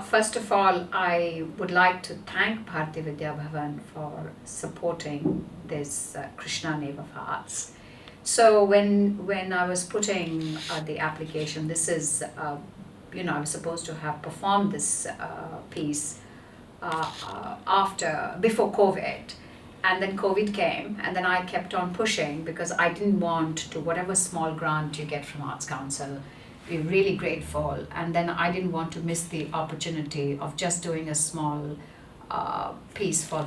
First of all, I would like to thank Bharati Vidya Bhavan for supporting this Krishna KNAVE of Hearts. So when I was putting the application, this is I was supposed to have performed this piece before COVID, and then COVID came, and then I kept on pushing because I didn't want to, whatever small grant you get from Arts Council, be really grateful, and then I didn't want to miss the opportunity of just doing a small piece for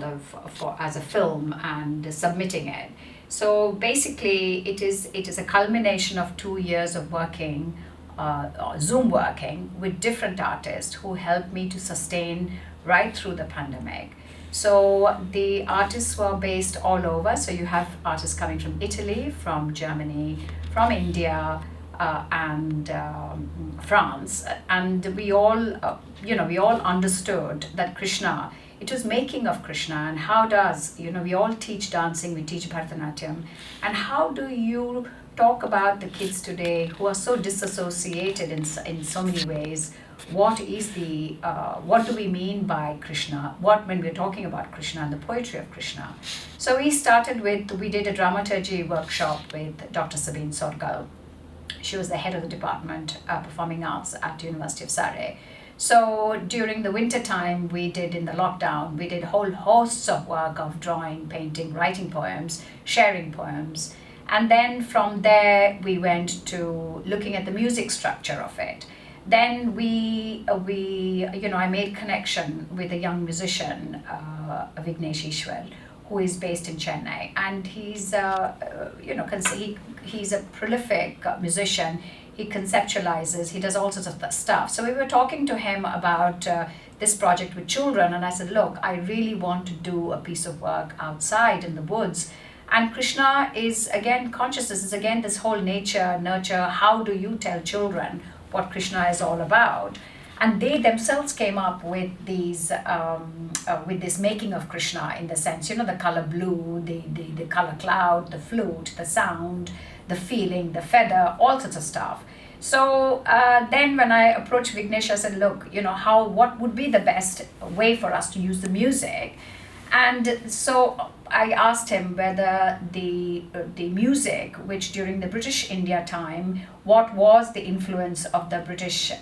as a film and submitting it. So basically, it is a culmination of 2 years of working, Zoom working with different artists who helped me to sustain right through the pandemic. So the artists were based all over. So you have artists coming from Italy, from Germany, from India, and France, and we all understood that Krishna. It was making of Krishna, and how does we all teach dancing, we teach Bharatanatyam, and how do you talk about the kids today who are so disassociated in so many ways? What is what do we mean by Krishna? What when we're talking about Krishna and the poetry of Krishna? So we did a dramaturgy workshop with Dr. Sabine Sorgal. She was the head of the department, performing arts at University of Surrey. So during the winter time, in the lockdown, we did whole hosts of work of drawing, painting, writing poems, sharing poems. And then from there, we went to looking at the music structure of it. Then I made connection with a young musician, Vignesh Ishwar, who is based in Chennai, and he's he's a prolific musician. He conceptualizes, he does all sorts of stuff. So we were talking to him about this project with children, and I said, look, I really want to do a piece of work outside in the woods. And Krishna is again consciousness, is again this whole nature, nurture. How do you tell children what Krishna is all about? And they themselves came up with with this making of Krishna, in the sense, the color blue, the color cloud, the flute, the sound, the feeling, the feather, all sorts of stuff. So then when I approached Vignesh, I said, look, what would be the best way for us to use the music? And so I asked him whether the music, which during the British India time, what was the influence of the British,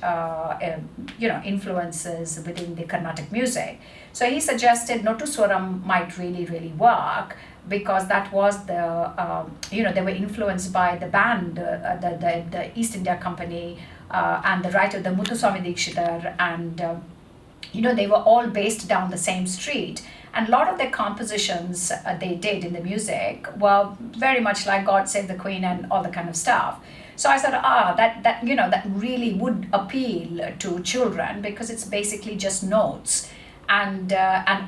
influences within the Carnatic music. So he suggested Notuswaram might really, really work, because that was they were influenced by the band, the East India Company, and the writer, the Muthuswami Dikshitar, and they were all based down the same street. And a lot of their compositions they did in the music were very much like God Save the Queen and all the kind of stuff. So I said, that really would appeal to children, because it's basically just notes. And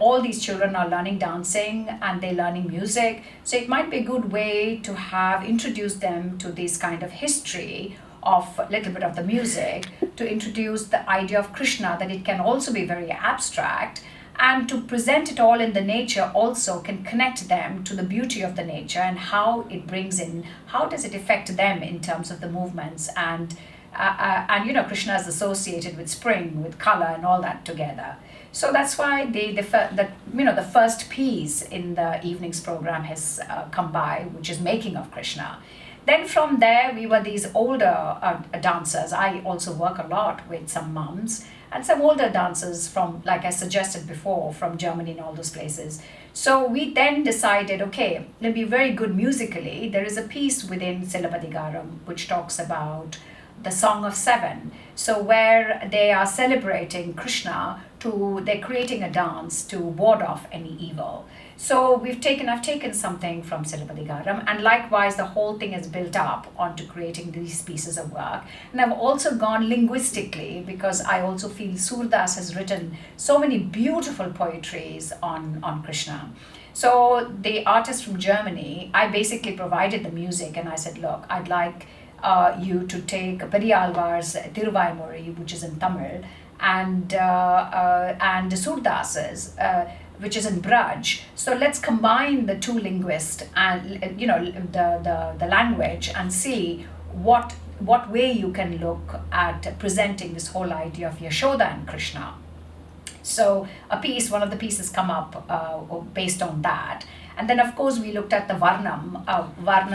all these children are learning dancing and they're learning music. So it might be a good way to introduce them to this kind of history of a little bit of the music, to introduce the idea of Krishna, that it can also be very abstract, and to present it all in the nature also can connect them to the beauty of the nature, and how does it affect them in terms of the movements, and Krishna is associated with spring, with color and all that together. So that's why the first piece in the evening's program has come by, which is Making of Krishna. Then from there, we were these older dancers. I also work a lot with some mums and some older dancers from, like I suggested before, from Germany and all those places. So we then decided, okay, it'll be very good musically. There is a piece within Silabadigaram which talks about the Song of Seven. So where they are celebrating Krishna, they're creating a dance to ward off any evil. So I've taken something from Silabadigaram, and likewise the whole thing is built up onto creating these pieces of work. And I've also gone linguistically, because I also feel Surdas has written so many beautiful poetries on Krishna. So the artist from Germany, I basically provided the music, and I said, look, I'd like you to take Periyalvar's Thiruvaimori, which is in Tamil, and Surdas's, which is in Braj. So let's combine the two linguists and the language, and see what what way you can look at presenting this whole idea of Yashoda and Krishna. So one of the pieces come up based on that. And then, of course, we looked at the Varnam,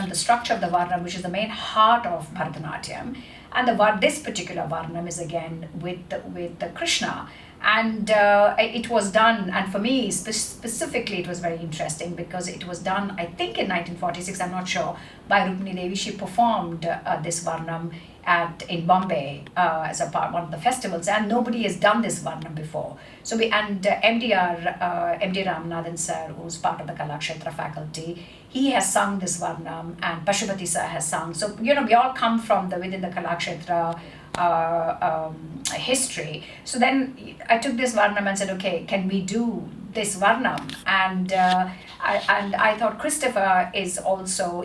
the structure of the Varnam, which is the main heart of Bharatanatyam. And this particular Varnam is again with the Krishna. And it was done, and for me specifically, it was very interesting because it was done, I think, in 1946, I'm not sure, by Rukmini Devi. She performed this Varnam in Bombay as one of the festivals, and nobody has done this Varnam before. So MD Ramanathan sir, who's part of the Kalakshetra faculty, he has sung this Varnam, and Pashupati sir has sung. So, we all come from within the Kalakshetra history. So then I took this Varnam and said, okay, can we do this Varnam? And I thought Christopher he's also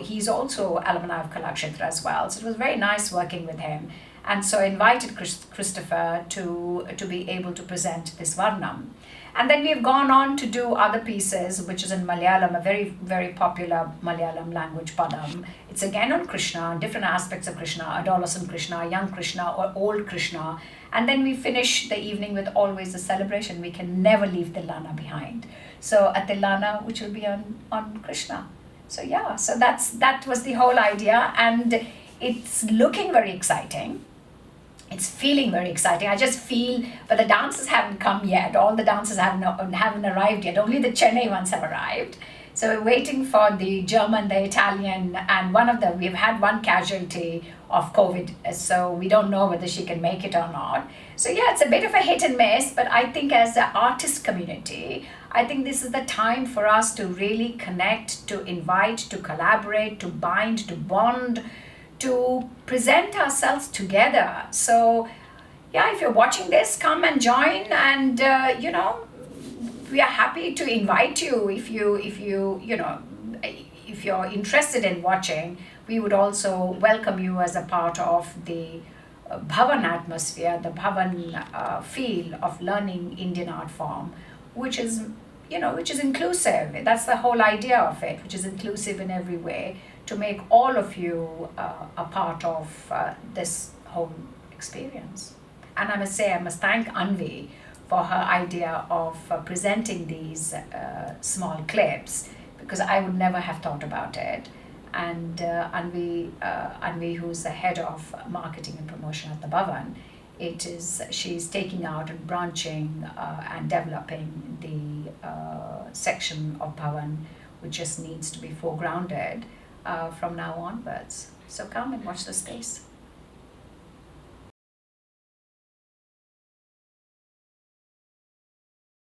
alumni of Kalakshetra as well. So it was very nice working with him. And so I invited Christopher to be able to present this Varnam. And then we've gone on to do other pieces, which is in Malayalam, a very, very popular Malayalam language padam. It's again on Krishna, different aspects of Krishna, adolescent Krishna, young Krishna, or old Krishna. And then we finish the evening with always a celebration. We can never leave Tilana behind. So a Tilana, which will be on Krishna. So yeah, so that was the whole idea. And it's looking very exciting. It's feeling very exciting. I just feel, but the dancers haven't come yet. All the dancers haven't arrived yet. Only the Chennai ones have arrived. So we're waiting for the German, the Italian, and we've had one casualty of COVID. So we don't know whether she can make it or not. So yeah, it's a bit of a hit and miss, but I think as an artist community, I think this is the time for us to really connect, to invite, to collaborate, to bind, to bond, to present ourselves together. So yeah, if you're watching this, come and join, and we are happy to invite you. If you're interested in watching, we would also welcome you as a part of the Bhavan atmosphere, the Bhavan feel of learning Indian art form, which is inclusive. That's the whole idea of it, which is inclusive in every way, to make all of you a part of this whole experience. And I must thank Anvi for her idea of presenting these small clips, because I would never have thought about it. And Anvi, who's the head of marketing and promotion at the Bhavan, she's taking out and branching and developing the section of Bhavan, which just needs to be foregrounded from now onwards. So come and watch the space.